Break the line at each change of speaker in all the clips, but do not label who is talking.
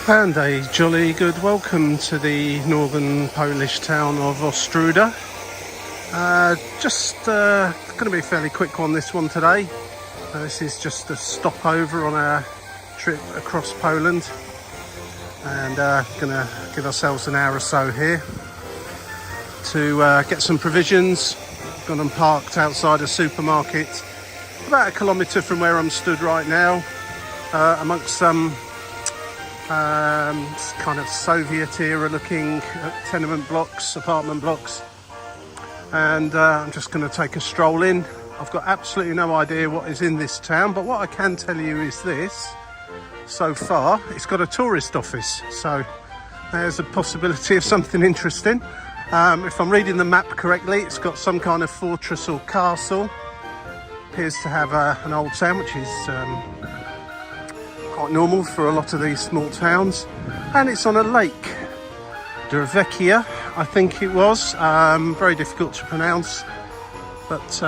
And a jolly good welcome to the northern Polish town of Ostroda. Just going to be a fairly quick one, this one today. This is just a stopover on our trip across Poland, and going to give ourselves an hour or so here to get some provisions. Got them parked outside a supermarket about a kilometre from where I'm stood right now, amongst some kind of Soviet era looking tenement blocks, apartment blocks, and I'm just going to take a stroll in. I've got absolutely no idea what is in this town, but what I can tell you is this: so far it's got a tourist office, so there's a possibility of something interesting. If I'm reading the map correctly, it's got some kind of fortress or castle. Appears to have an old town, which is quite normal for a lot of these small towns, and it's on a lake, Vecchia, I think it was. Very difficult to pronounce, but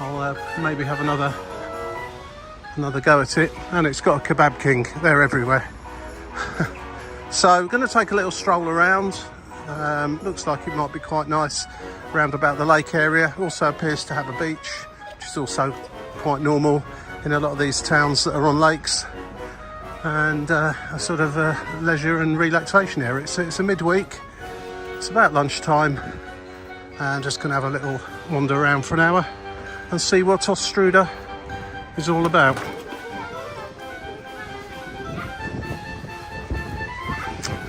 I'll maybe have another go at it. And it's got a kebab king, they're everywhere. So we're going to take a little stroll around. Looks like it might be quite nice round about the lake area. Also appears to have a beach, which is also quite normal in a lot of these towns that are on lakes, and a sort of a leisure and relaxation area. It's a midweek, it's about lunchtime, and I'm just going to have a little wander around for an hour and see what Ostroda is all about.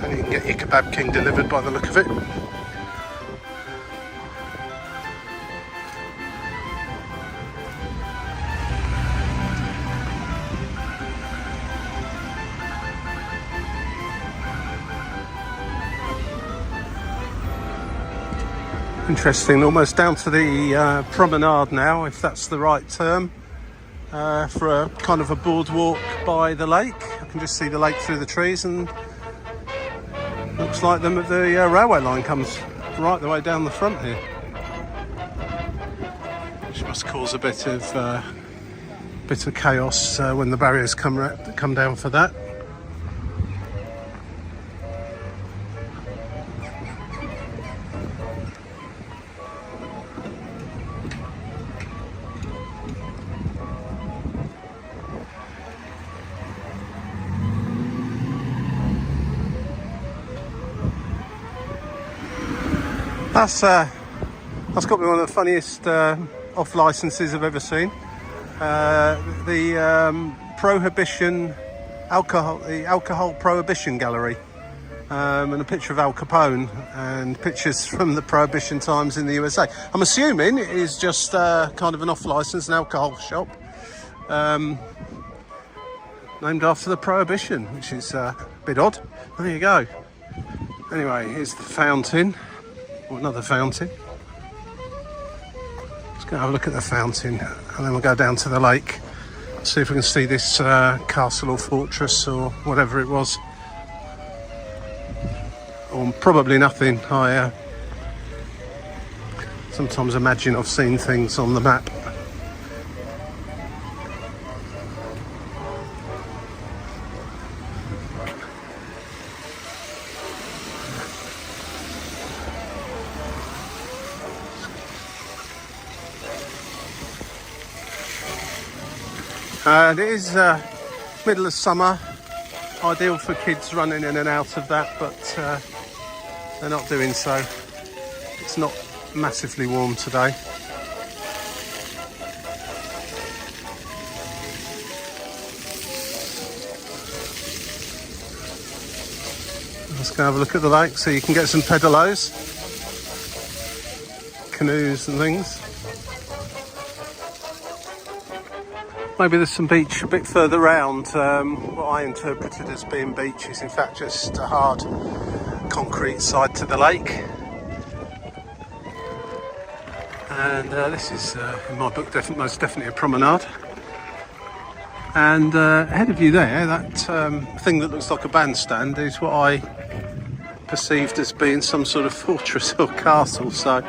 And you can get your kebab king delivered by the look of it. Interesting, almost down to the promenade now, if that's the right term, for a kind of a boardwalk by the lake. I can just see the lake through the trees, and looks like the railway line comes right the way down the front here, which must cause a bit of chaos when the barriers come down for that. That's got to be one of the funniest off licenses I've ever seen. The alcohol prohibition gallery, and a picture of Al Capone and pictures from the prohibition times in the USA. I'm assuming it is just kind of an off license, an alcohol shop, named after the prohibition, which is a bit odd. There you go. Anyway, here's the fountain. Or another fountain. Let's go have a look at the fountain, and then we'll go down to the lake, see if we can see this castle or fortress or whatever it was. Or probably nothing. I sometimes imagine I've seen things on the map. It is middle of summer, ideal for kids running in and out of that, but they're not doing so. It's not massively warm today. Let's go have a look at the lake so you can get some pedalos, canoes and things. Maybe there's some beach a bit further round. What I interpreted as being beach is in fact just a hard concrete side to the lake. And this is, in my book, most definitely a promenade. And ahead of you there, that thing that looks like a bandstand is what I perceived as being some sort of fortress or castle. So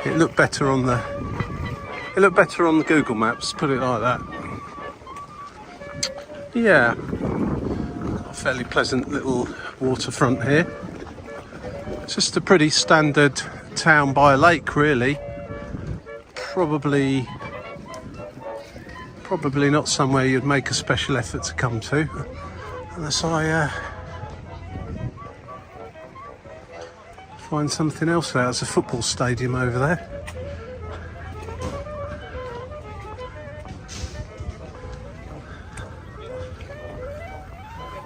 it looked better on the Google Maps, put it like that. yeah, a fairly pleasant little waterfront here. It's just a pretty standard town by a lake, really. Probably not somewhere you'd make a special effort to come to, unless I find something else there. There's a football stadium over there.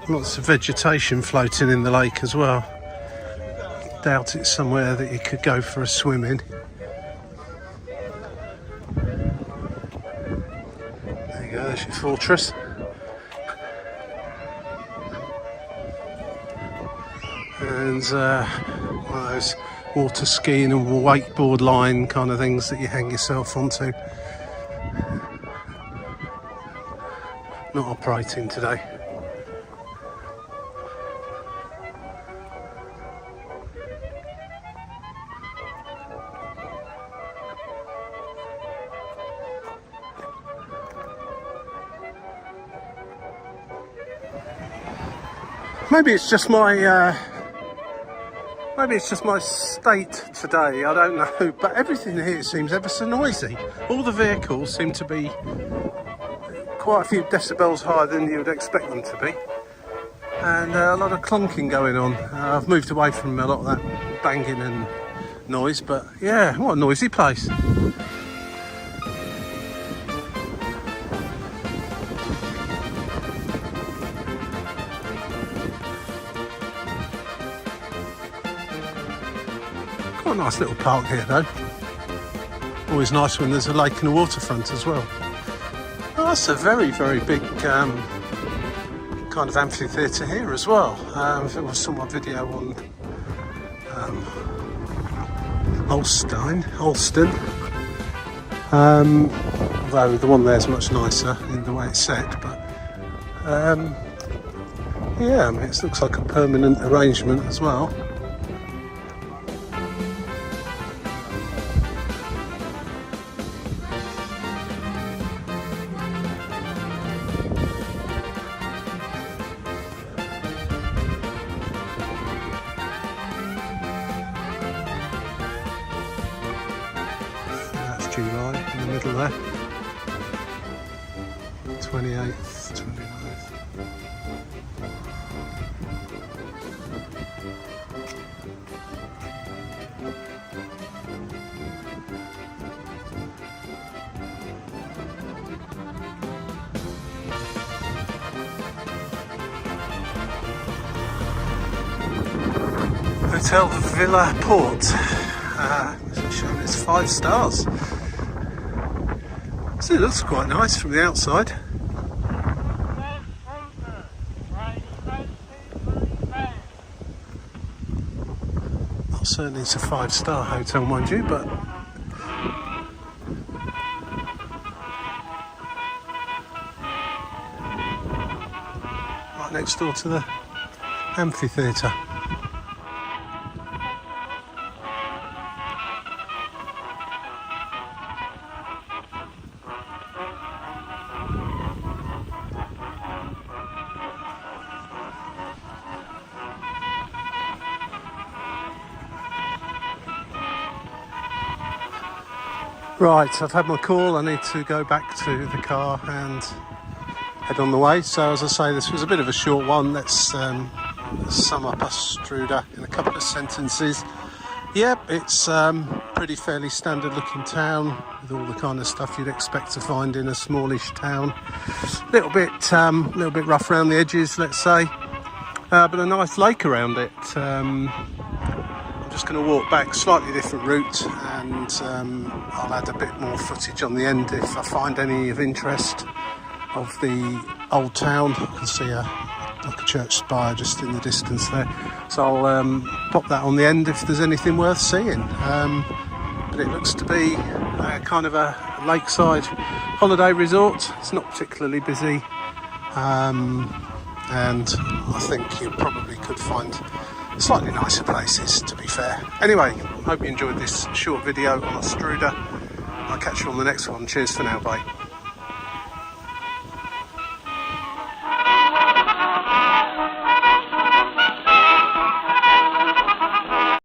Lots of vegetation floating in the lake as well. Doubt it's somewhere that you could go for a swim in. There you go, there's your fortress. And one of those water skiing and wakeboard line kind of things that you hang yourself onto. Not operating today. Maybe it's just my state today, I don't know, but everything here seems ever so noisy. All the vehicles seem to be quite a few decibels higher than you would expect them to be, and a lot of clunking going on. I've moved away from a lot of that banging and noise, but yeah, what a noisy place. Quite a nice little park here though. Always nice when there's a lake and a waterfront as well. Oh, that's a very, very big kind of amphitheatre here as well. If it was my video on Ulstein, although the one there is much nicer in the way it's set, but yeah, I mean, it looks like a permanent arrangement as well. July in the middle there. 28th, 29th. Hotel Villa Port. It's showing it's 5 stars. So it looks quite nice from the outside. Well, certainly it's a 5-star hotel, mind you, but right next door to the amphitheatre. Right, I've had my call. I need to go back to the car and head on the way. So as I say, this was a bit of a short one. Let's sum up Ostróda in a couple of sentences. Yep, it's pretty fairly standard looking town with all the kind of stuff you'd expect to find in a smallish town. Little bit rough around the edges, let's say, but a nice lake around it. I'm just going to walk back, slightly different route, and I'll add a bit more footage on the end if I find any of interest of the old town. I can see like a church spire just in the distance there, so I'll pop that on the end if there's anything worth seeing. But it looks to be kind of a lakeside holiday resort. It's not particularly busy, and I think you probably could find slightly nicer places, to be fair. Anyway, hope you enjoyed this short video on Ostróda. I'll catch you on the next one. Cheers for now, bye.